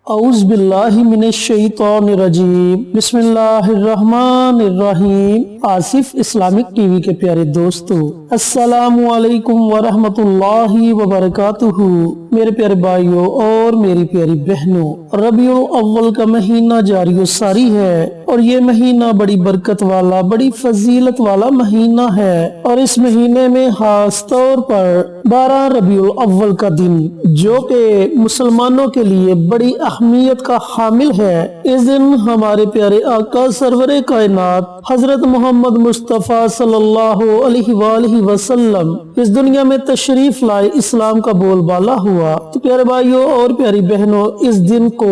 اعوذ باللہ من الشیطان الرجیم بسم اللہ الرحمن الرحیم۔ آصف اسلامک ٹی وی کے پیارے دوستو، السلام علیکم ورحمۃ اللہ وبرکاتہ۔ میرے پیارے بھائیوں اور میری پیاری بہنوں، ربیع الاول کا مہینہ جاری و ساری ہے اور یہ مہینہ بڑی برکت والا، بڑی فضیلت والا مہینہ ہے، اور اس مہینے میں خاص طور پر 12 ربیع الاول کا دن جو کہ مسلمانوں کے لیے بڑی اہمیت کا حامل ہے۔ اس دن ہمارے پیارے آقا سرور کائنات حضرت محمد مصطفیٰ صلی اللہ علیہ وآلہ وسلم اس دنیا میں تشریف لائے، اسلام کا بول بالا ہوا۔ تو پیارے بھائیوں اور پیاری بہنوں، اس دن کو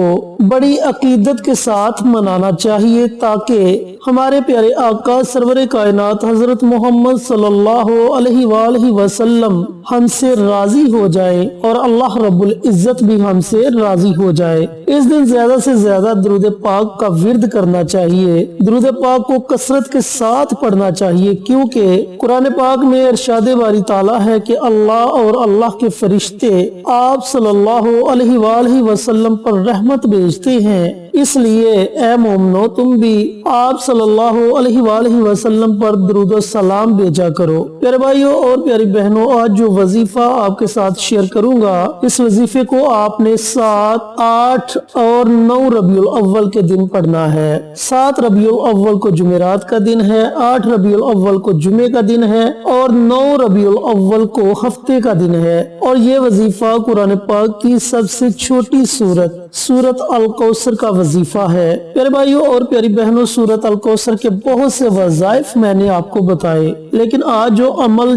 بڑی عقیدت کے ساتھ منانا چاہیے تاکہ ہمارے پیارے آقا سرور کائنات حضرت محمد صلی اللہ علیہ وآلہ وسلم ہم سے راضی ہو جائے اور اللہ رب العزت بھی ہم سے راضی ہو جائے۔ اس دن زیادہ سے زیادہ درود پاک کا ورد کرنا چاہیے، درود پاک کو کثرت کے ساتھ پڑھنا چاہیے، کیونکہ قرآن پاک میں ارشاد باری تعالیٰ ہے کہ اللہ اور اللہ کے فرشتے آپ صلی اللہ علیہ وآلہ وسلم پر رحمت بھیجتے ہیں۔ اس لیے اے مومنو، تم بھی آپ صلی اللہ علیہ وآلہ وسلم پر درود و سلام بھیجا کرو۔ پیارے بھائیوں اور پیاری بہنوں، آج جو وظیفہ آپ کے ساتھ شیئر کروں گا، اس وظیفے کو آپ نے 7، 8 اور 9 ربیع الاول کے دن پڑھنا ہے۔ 7 ربیع الاول کو جمعرات کا دن ہے، 8 ربیع الاول کو جمعے کا دن ہے اور 9 ربیع الاول کو ہفتے کا دن ہے۔ اور یہ وظیفہ قرآن پاک کی سب سے چھوٹی سورت الکوثر کا وظیفہ ہے۔ پیارے بھائیوں اور پیاری بہنوں، سورت الکوثر کے بہت سے وظائف میں نے آپ کو بتائے، لیکن آج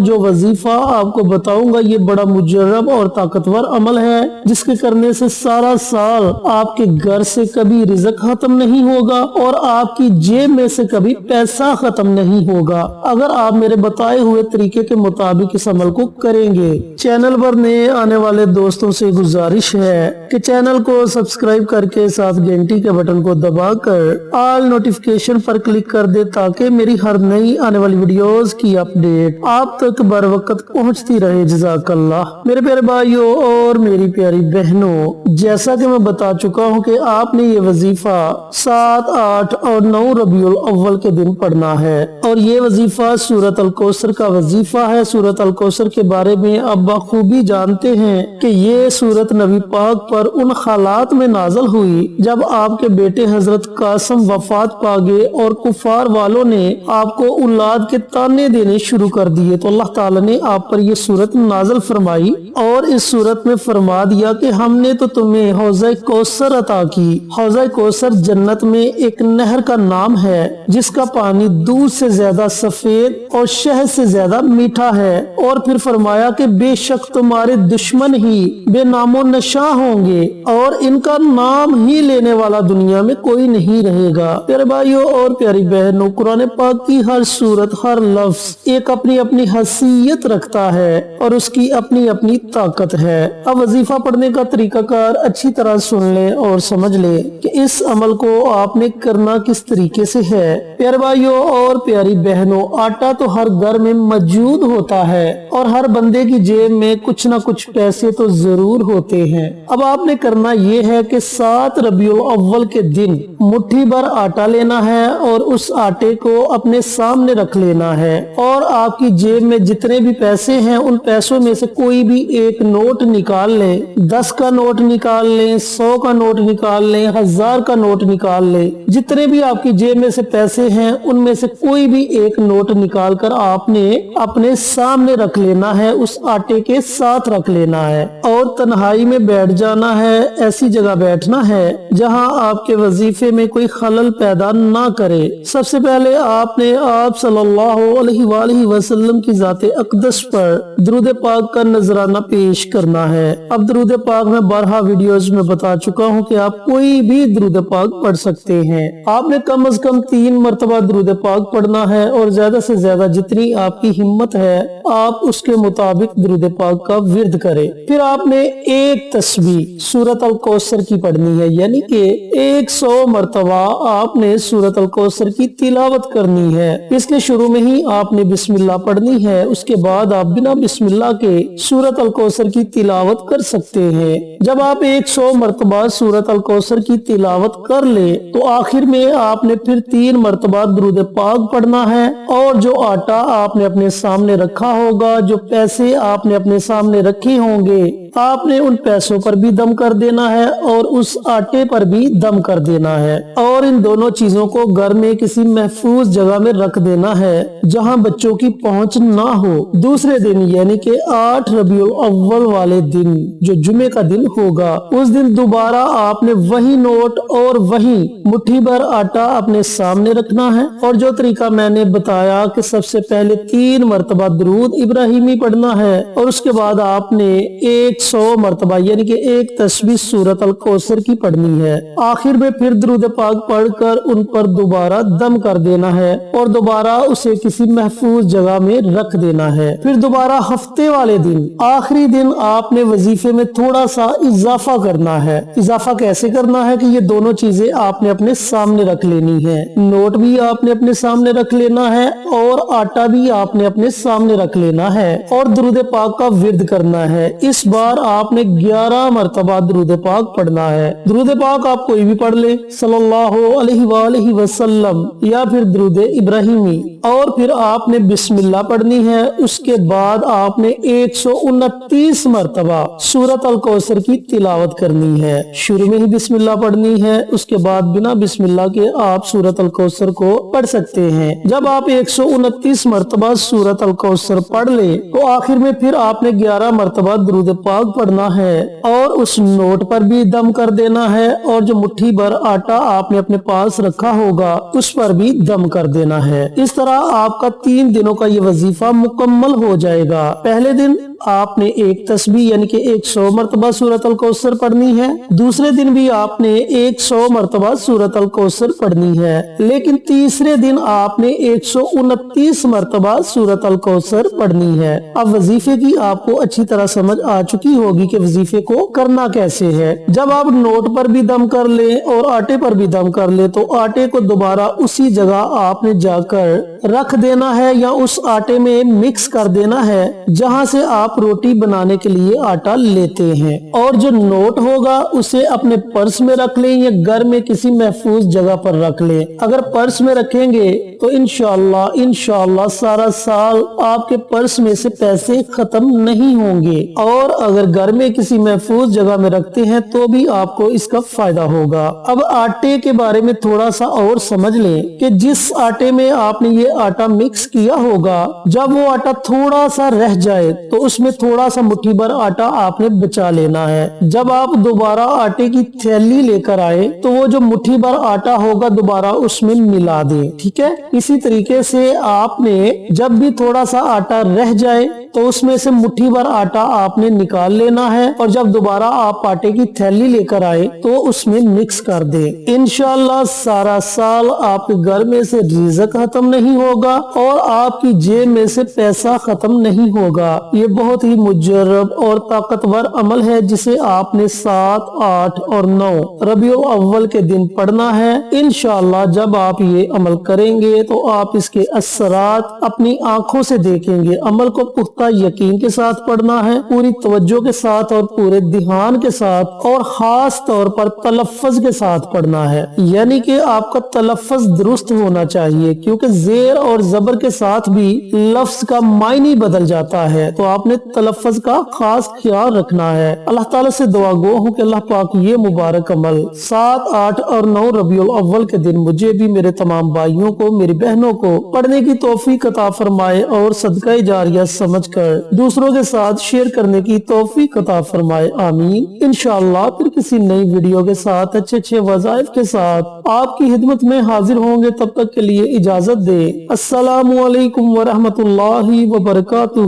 جو وظیفہ آپ کو بتاؤں گا، یہ بڑا مجرب اور طاقتور عمل ہے، جس کے کرنے سے سارا سال آپ کے گھر سے کبھی رزق ختم نہیں ہوگا اور آپ کی جیب میں سے کبھی پیسہ ختم نہیں ہوگا، اگر آپ میرے بتائے ہوئے طریقے کے مطابق اس عمل کو کریں گے۔ چینل پر نئے آنے والے دوستوں سے گزارش ہے کہ چینل کو سبسکرائب کر کے ساتھ گھنٹی کے بٹن کو دبا کر آل نوٹیفیکیشن پر کلک کر دے تاکہ میری ہر نئی آنے والی ویڈیوز کی اپڈیٹ آپ تک بر وقت پہنچتی رہے۔ جزاک اللہ۔ میرے پیارے بھائیوں اور میری پیاری بہنوں، جیسا کہ میں بتا چکا ہوں کہ آپ نے یہ وظیفہ 7، 8 اور 9 ربیع الاول کے دن پڑھنا ہے، اور یہ وظیفہ سورت الکوثر کا وظیفہ ہے۔ سورت الکوثر کے بارے میں آپ بخوبی جانتے ہیں کہ یہ سورت نبی پاک پر ان حالات میں نازل ہوئی جب آپ کے بیٹے حضرت قاسم وفات پا گئے اور کفار والوں نے آپ کو اولاد کے تانے دینے شروع کر دیے، تو اللہ تعالیٰ نے آپ پر یہ سورت نازل فرمائی اور اس سورت میں فرما دیا کہ ہم نے تو تمہیں حوض کوثر عطا کی۔ حوض کوثر جنت میں ایک نہر کا نام ہے جس کا پانی دودھ سے زیادہ سفید اور شہد سے زیادہ میٹھا ہے، اور پھر فرمایا کہ بے شک تمہارے دشمن ہی بے نام و نشاں ہوں گے اور ان کا نام ہی لینے والا دنیا میں کوئی نہیں رہے گا۔ پیارے بھائیوں اور پیاری بہنوں، قرآن پاک کی ہر سورت، ہر لفظ ایک اپنی اپنی حیثیت رکھتا ہے اور اس کی اپنی اپنی طاقت ہے۔ اب وظیفہ پڑھنے کا طریقہ کار اچھی طرح سن لیں اور سمجھ لیں کہ اس عمل کو آپ نے کرنا کس طریقے سے ہے۔ پیارے بھائیوں اور پیاری بہنوں، آٹا تو ہر گھر میں موجود ہوتا ہے اور ہر بندے کی جیب میں کچھ نہ کچھ پیسے تو ضرور ہوتے ہیں۔ اب آپ نے کرنا یہ ہے کہ 7 ربیع الاول کے دن مٹھی بھر آٹا لینا ہے اور اس آٹے کو اپنے سامنے رکھ لینا ہے، اور آپ کی جیب میں جتنے بھی پیسے ہیں ان پیسوں میں سے کوئی بھی ایک نوٹ نکال لیں، 10 کا نوٹ نکال لیں، 100 کا نوٹ نکال لیں، 1000 کا نوٹ نکال لیں، جتنے بھی آپ کی جیب میں سے پیسے ہیں ان میں سے کوئی بھی ایک نوٹ نکال کر آپ نے اپنے سامنے رکھ لینا ہے، اس آٹے کے ساتھ رکھ لینا ہے اور تنہائی میں بیٹھ جانا ہے۔ ایسی جگہ بیٹھنا ہے جہاں آپ کے وظیفے میں کوئی خلل پیدا نہ کرے۔ سب سے پہلے آپ نے آپ صلی اللہ علیہ وآلہ وسلم کی ذات اقدس پر درود پاک کا نذرانہ پیش کرنا ہے۔ اب درود پاک میں بارہا ویڈیوز میں بتا چکا ہوں کہ آپ کوئی بھی درود پاک پڑھ سکتے ہیں۔ آپ نے کم از کم 3 مرتبہ درود پاک پڑھنا ہے اور زیادہ سے زیادہ جتنی آپ کی ہمت ہے آپ اس کے مطابق درود پاک کا ورد کریں۔ پھر آپ نے ایک تسبیح سورت الکوثر کی پڑھنی ہے، یعنی کہ 100 مرتبہ آپ نے سورۃ الکوثر کی تلاوت کرنی ہے۔ اس کے شروع میں ہی آپ نے بسم اللہ پڑھنی ہے، اس کے بعد آپ بنا بسم اللہ کے سورۃ الکوثر کی تلاوت کر سکتے ہیں۔ جب آپ 100 مرتبہ سورۃ الکوثر کی تلاوت کر لیں تو آخر میں آپ نے پھر 3 مرتبہ درود پاک پڑھنا ہے، اور جو آٹا آپ نے اپنے سامنے رکھا ہوگا، جو پیسے آپ نے اپنے سامنے رکھے ہوں گے، آپ نے ان پیسوں پر بھی دم کر دینا ہے اور اس آٹے پر بھی دم کر دینا ہے، اور ان دونوں چیزوں کو گھر میں کسی محفوظ جگہ میں رکھ دینا ہے جہاں بچوں کی پہنچ نہ ہو۔ دوسرے دن یعنی کہ 8 ربیع الاول والے دن جو جمعے کا دن ہوگا، اس دن دوبارہ آپ نے وہی نوٹ اور وہی مٹھی بھر آٹا اپنے سامنے رکھنا ہے، اور جو طریقہ میں نے بتایا کہ سب سے پہلے 3 مرتبہ درود ابراہیمی پڑھنا ہے، اور اس کے بعد آپ نے 100 مرتبہ یعنی کہ ایک تسبیح سورۃ الکوثر کی پڑھنی ہے۔ آخر میں پھر درود پاک پڑھ کر ان پر دوبارہ دم کر دینا ہے اور دوبارہ اسے کسی محفوظ جگہ میں رکھ دینا ہے۔ پھر دوبارہ ہفتے والے دن آخری دن آپ نے وظیفے میں تھوڑا سا اضافہ کرنا ہے۔ اضافہ کیسے کرنا ہے کہ یہ دونوں چیزیں آپ نے اپنے سامنے رکھ لینی ہے، نوٹ بھی آپ نے اپنے سامنے رکھ لینا ہے اور آٹا بھی آپ نے اپنے سامنے رکھ لینا ہے، اور درود پاک کا ورد کرنا ہے۔ اس بار آپ نے 11 مرتبہ درود پاک پڑھنا ہے۔ درود پاک آپ کوئی بھی پڑھ لے، صلی اللہ علیہ وآلہ وسلم یا پھر درود ابراہیمی، اور پھر آپ نے بسم اللہ پڑھنی ہے۔ اس کے بعد آپ نے 129 مرتبہ سورۃ الکوثر کی تلاوت کرنی ہے۔ شروع میں ہی بسم اللہ پڑھنی ہے، اس کے بعد بنا بسم اللہ کے آپ سورۃ الکوثر کو پڑھ سکتے ہیں۔ جب آپ 129 مرتبہ سورۃ الکوثر پڑھ لیں تو آخر میں پھر آپ نے 11 مرتبہ درود پاک پڑھنا ہے اور اس نوٹ پر بھی دم کر دینا ہے، اور جو مٹھی بھر آٹا آپ نے اپنے پاس رکھا ہوگا اس پر بھی دم کر دینا ہے۔ اس طرح آپ کا 3 دنوں کا یہ وظیفہ مکمل ہو جائے گا۔ پہلے دن آپ نے ایک تسبیح یعنی کہ 100 مرتبہ سورۃ الکوثر پڑھنی ہے، دوسرے دن بھی آپ نے 100 مرتبہ سورۃ الکوثر پڑھنی ہے، لیکن تیسرے دن آپ نے 129 مرتبہ سورۃ الکوثر پڑھنی ہے۔ اب وظیفے کی آپ کو اچھی طرح سمجھ آ چکی ہوگی کہ وظیفے کو کرنا کیسے ہے۔ جب آپ نوٹ پر بھی دم کر لیں اور آٹے پر بھی دم کر لیں تو آٹے کو دوبارہ اسی جگہ آپ نے جا کر رکھ دینا ہے یا اس آٹے میں مکس کر دینا ہے جہاں سے آپ روٹی بنانے کے لیے آٹا لیتے ہیں، اور جو نوٹ ہوگا اسے اپنے پرس میں رکھ لیں یا گھر میں کسی محفوظ جگہ پر رکھ لیں۔ اگر پرس میں رکھیں گے تو انشاءاللہ سارا سال آپ کے پرس میں سے پیسے ختم نہیں ہوں گے، اور اگر گھر میں کسی محفوظ جگہ میں رکھتے ہیں تو بھی آپ کو اس کا فائدہ ہوگا۔ اب آٹے کے بارے میں تھوڑا سا اور سمجھ لیں کہ جس آٹے میں آپ نے یہ آٹا مکس کیا ہوگا، جب وہ آٹا تھوڑا سا رہ جائے تو اس میں تھوڑا سا مٹھی بھر آٹا آپ نے بچا لینا ہے۔ جب آپ دوبارہ آٹے کی تھیلی لے کر آئے تو وہ جو مٹھی بھر آٹا ہوگا دوبارہ اس میں ملا دیں، ٹھیک ہے؟ اسی طریقے سے آپ نے جب بھی تھوڑا سا آٹا رہ جائے تو اس میں سے مٹھی بھر آٹا آپ نے نکال لینا ہے، اور جب دوبارہ آپ آٹے کی تھیلی لے کر آئے تو اس میں مکس کر دیں۔ انشاءاللہ سارا سال آپ کے گھر میں سے رزق ختم نہیں ہوگا اور آپ کی جیب میں سے پیسہ ختم نہیں ہوگا۔ یہ بہت ہی مجرب اور طاقتور عمل ہے جسے آپ نے 7، 8 اور 9 ربیع الاول کے دن پڑھنا ہے۔ انشاءاللہ جب آپ یہ عمل کریں گے تو آپ اس کے اثرات اپنی آنکھوں سے دیکھیں گے۔ عمل کو پختہ یقین کے ساتھ پڑھنا ہے، پوری توجہ کے ساتھ اور پورے دھیان کے ساتھ، اور خاص طور پر تلفظ کے ساتھ پڑھنا ہے، یعنی کہ آپ کا تلفظ درست ہونا چاہیے، کیونکہ زیر اور زبر کے ساتھ بھی لفظ کا معنی بدل جاتا ہے، تو آپ نے تلفظ کا خاص خیال رکھنا ہے۔ اللہ تعالیٰ سے دعا گو ہوں کہ اللہ پاک یہ مبارک عمل 7، 8 اور 9 ربیع الاول کے دن مجھے بھی، میرے تمام بھائیوں کو، میری بہنوں کو پڑھنے کی توفیق عطا فرمائے اور صدقہ جاریہ سمجھ کر دوسروں کے ساتھ شیئر کرنے کی توفیق عطا فرمائے، آمین۔ انشاءاللہ پھر کسی نئی ویڈیو کے ساتھ اچھے وظائف کے ساتھ آپ کی خدمت میں حاضر ہوں گے، تب تک کے لیے اجازت دے۔ السلام علیکم ورحمۃ اللہ وبرکاتہ۔